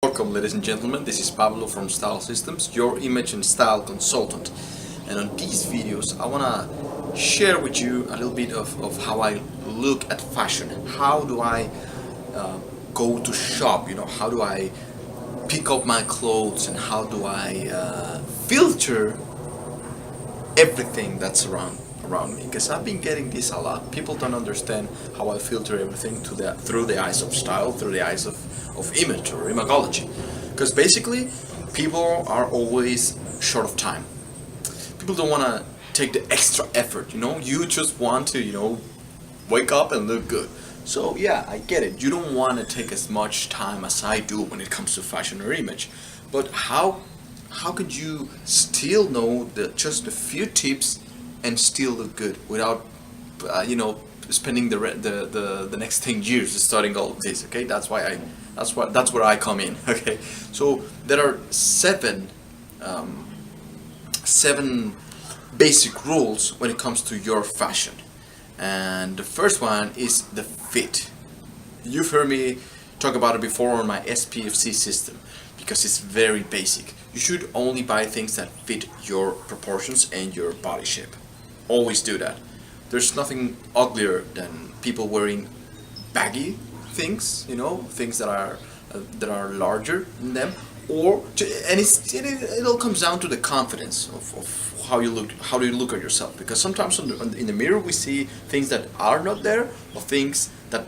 Welcome, ladies and gentlemen. This is Pablo from Style Systems, your image and style consultant. And on these videos, I want to share with you a little bit of how I look at fashion. How do I go to shop? How do I pick up my clothes, and how do I filter everything that's around me? Because I've been getting this a lot. People don't understand how I filter everything through the eyes of style, through the eyes of image or imagology. Because basically, people are always short of time. People don't want to take the extra effort. You just want to wake up and look good. So yeah, I get it. You don't want to take as much time as I do when it comes to fashion or image. But how could you still know just a few tips and still look good without spending the next 10 years studying all of this? Okay, that's where I come in. Okay, so there are seven basic rules when it comes to your fashion. And the first one is the fit. You've heard me talk about it before on my SPFC system, because it's very basic. You should only buy things that fit your proportions and your body shape. Always do that. There's nothing uglier than people wearing baggy things, things that are larger than them, and it all comes down to the confidence of how you look at yourself. Because sometimes in the mirror we see things that are not there, or things that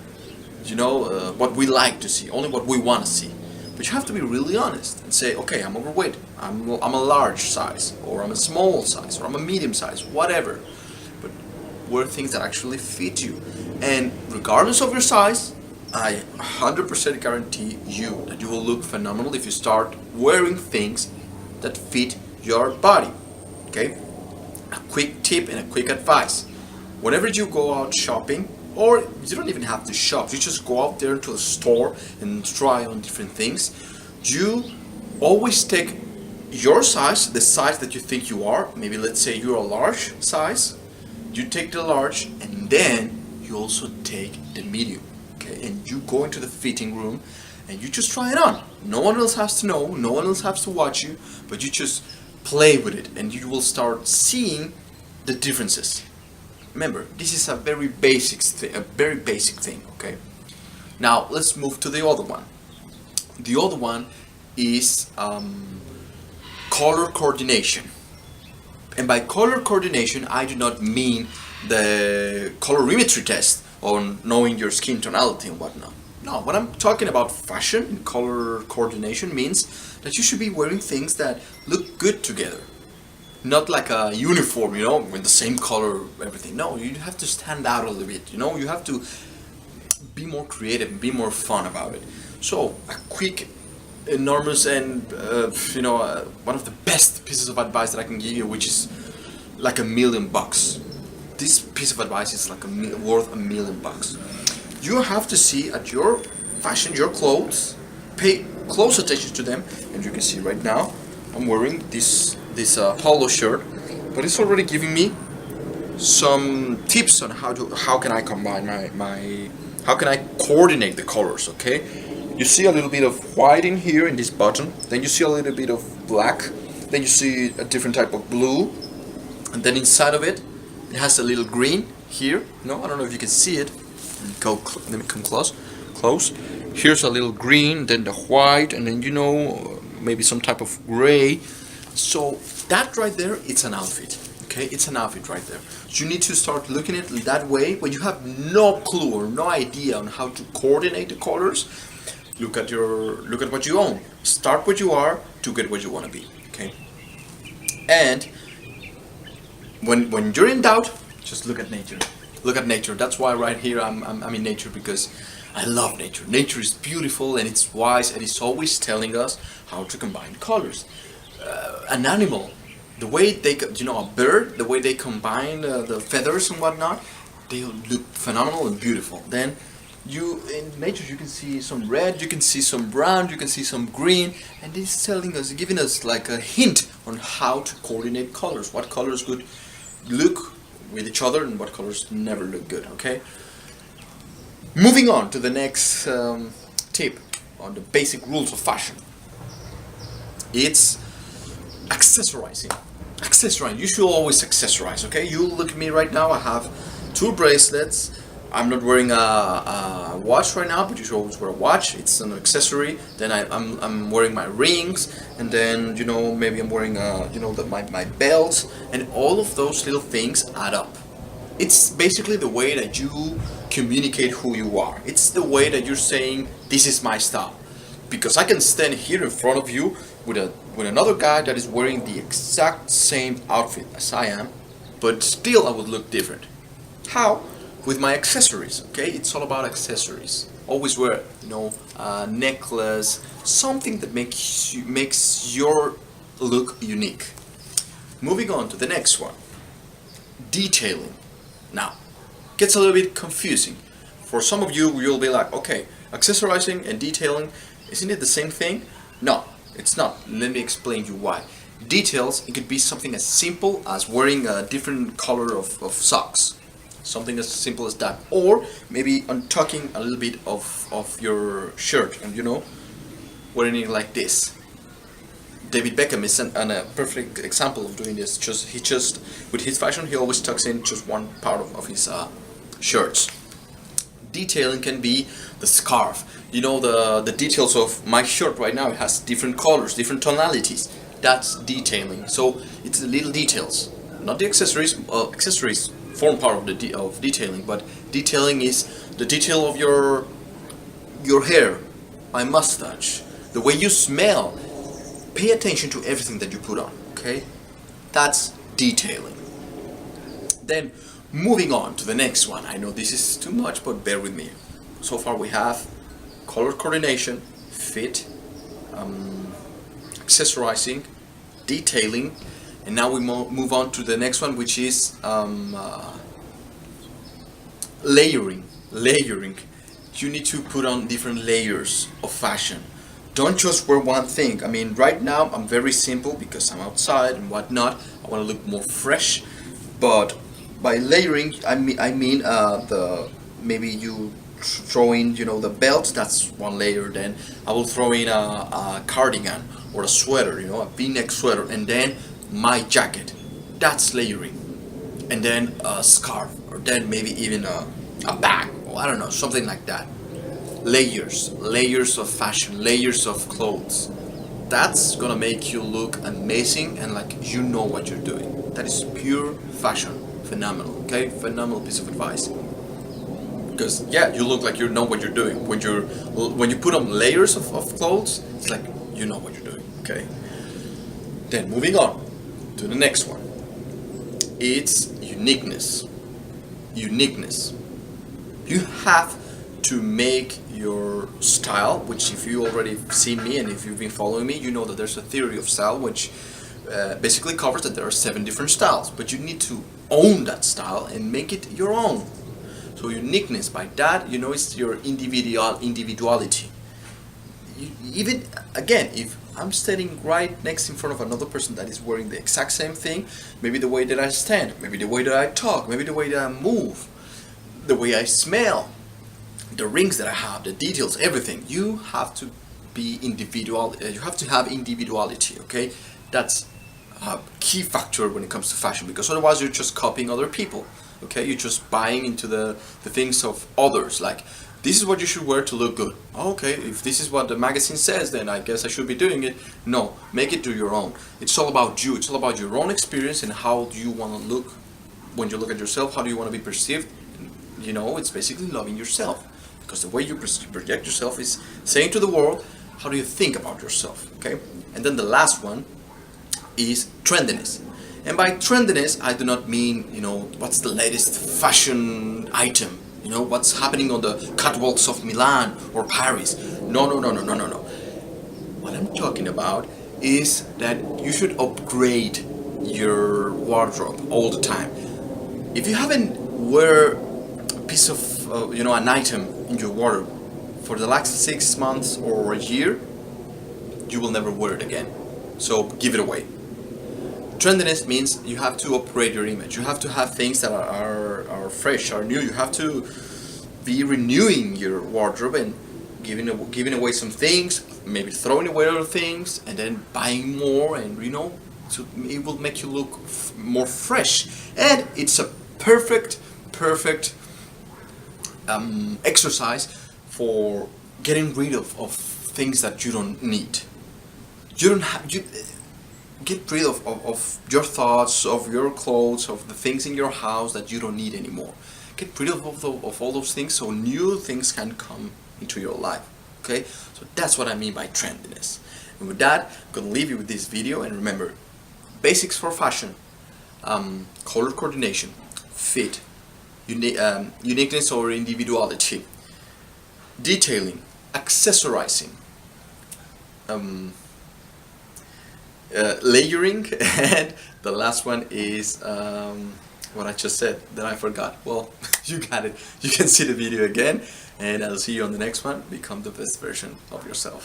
what we like to see, only what we want to see. But you have to be really honest and say, okay, I'm overweight, I'm a large size, or I'm a small size, or I'm a medium size, whatever. But wear things that actually fit you. And regardless of your size, I 100% guarantee you that you will look phenomenal if you start wearing things that fit your body. Okay? A quick tip and a quick advice. Whenever you go out shopping, or you don't even have to shop, you just go out there to a store and try on different things, you always take your size, the size that you think you are. Maybe let's say you're a large size, you take the large, and then you also take the medium. Okay, and you go into the fitting room and you just try it on. No one else has to know, no one else has to watch you, but you just play with it, and you will start seeing the differences. Remember, this is a very basic thing. Okay, now let's move to the other one. The other one is color coordination. And by color coordination, I do not mean the colorimetry test on knowing your skin tonality and whatnot. No, when I'm talking about fashion and color coordination means that you should be wearing things that look good together. Not like a uniform, with the same color, everything. No, you have to stand out a little bit, you have to be more creative and be more fun about it. So, a quick, enormous, and one of the best pieces of advice that I can give you, which is like $1 million. This piece of advice is like worth $1 million. You have to see at your fashion, your clothes, pay close attention to them, and you can see right now I'm wearing this polo shirt, but it's already giving me some tips on how can I combine how can I coordinate the colors. Okay, you see a little bit of white in here in this button, then you see a little bit of black, then you see a different type of blue, and then inside of it has a little green here. I don't know if you can see it. Let me come close. Here's a little green, then the white, and then maybe some type of gray. So that right there, it's an outfit. Okay, it's an outfit right there. So you need to start looking at it that way. When you have no clue or no idea on how to coordinate the colors, look at what you own. Start what you are to get what you want to be. Okay, and when you're in doubt, just look at nature. Look at nature. That's why right here I'm in nature, because I love nature. Nature is beautiful and it's wise, and it's always telling us how to combine colors. An animal, the way a bird, the way they combine the feathers and whatnot, they look phenomenal and beautiful. Then in nature you can see some red, you can see some brown, you can see some green, and it's giving us like a hint on how to coordinate colors. What colors could look with each other and what colors never look good. Okay, moving on to the next tip on the basic rules of fashion. It's accessorizing. Accessorizing. You should always accessorize. Okay. You look at me right now. I have two bracelets. I'm not wearing a watch right now, but you should always wear a watch. It's an accessory. Then I'm wearing my rings, and then maybe I'm wearing my belt, and all of those little things add up. It's basically the way that you communicate who you are. It's the way that you're saying this is my style, because I can stand here in front of you with another guy that is wearing the exact same outfit as I am, but still I would look different. How? With my accessories. Okay, it's all about accessories. Always wear a necklace, something that makes your look unique. Moving on to the next one, detailing. Now, gets a little bit confusing. For some of you, you'll be like, okay, accessorizing and detailing, isn't it the same thing? No, it's not. Let me explain you why. Details, it could be something as simple as wearing a different color of socks. Something as simple as that. Or maybe untucking a little bit of your shirt and wearing it like this. David Beckham is a perfect example of doing this. He just with his fashion, he always tucks in just one part of his shirts. Detailing can be the scarf. The details of my shirt right now. It has different colors, different tonalities. That's detailing. So it's the little details, not the accessories. Accessories form part of detailing, but detailing is the detail of your hair, my mustache, the way you smell. Pay attention to everything that you put on. Okay, that's detailing. Then moving on to the next one. I know this is too much, but bear with me. So far we have color coordination, fit, accessorizing, detailing, and now we move on to the next one, which is layering. Layering. You need to put on different layers of fashion. Don't just wear one thing. I mean, right now I'm very simple because I'm outside and whatnot. I want to look more fresh, but by layering, I mean the maybe you throw in the belt. That's one layer. Then I will throw in a cardigan or a sweater, a V-neck sweater, and then my jacket. That's layering. And then a scarf, or then maybe even a bag, or I don't know, something like that. Layers of fashion, layers of clothes. That's gonna make you look amazing and like you know what you're doing. That is pure fashion. Phenomenal. Okay, phenomenal piece of advice. Because you look like you know what you're doing. When you put on layers of clothes, it's like you know what you're doing. Okay. Then moving on to the next one. It's uniqueness. Uniqueness. You have to make your style, which if you already seen me and if you've been following me, you know that there's a theory of style which basically covers that there are 7 different styles, but you need to own that style and make it your own. So uniqueness, by that, it's your individuality. Even again, if I'm standing right next in front of another person that is wearing the exact same thing, maybe the way that I stand, maybe the way that I talk, maybe the way that I move, the way I smell, the rings that I have, the details, everything. You have to be individual. You have to have individuality. Okay, that's a key factor when it comes to fashion, because otherwise you're just copying other people. Okay, you're just buying into the things of others. Like, this is what you should wear to look good. Okay, if this is what the magazine says, then I guess I should be doing it. No, make it do your own. It's all about you. It's all about your own experience and how do you want to look when you look at yourself. How do you want to be perceived? It's basically loving yourself, because the way you project yourself is saying to the world, how do you think about yourself? Okay, and then the last one is trendiness. And by trendiness, I do not mean, what's the latest fashion item, what's happening on the catwalks of Milan or Paris. No. What I'm talking about is that you should upgrade your wardrobe all the time. If you haven't wear a piece of, an item in your wardrobe for the last 6 months or a year, you will never wear it again. So give it away. Trendiness means you have to upgrade your image. You have to have things that are fresh, are new. You have to be renewing your wardrobe and giving away some things, maybe throwing away other things, and then buying more, and so it will make you look more fresh. And it's a perfect exercise for getting rid of things that you don't need. You get rid of your thoughts, of your clothes, of the things in your house that you don't need anymore. Get rid of all those things so new things can come into your life. Okay, so that's what I mean by trendiness. And with that, I'm gonna leave you with this video. And remember, basics for fashion: color coordination, fit, uniqueness or individuality, detailing, accessorizing, layering, and the last one is what I just said that I forgot. Well, you got it. You can see the video again, and I'll see you on the next one. Become the best version of yourself.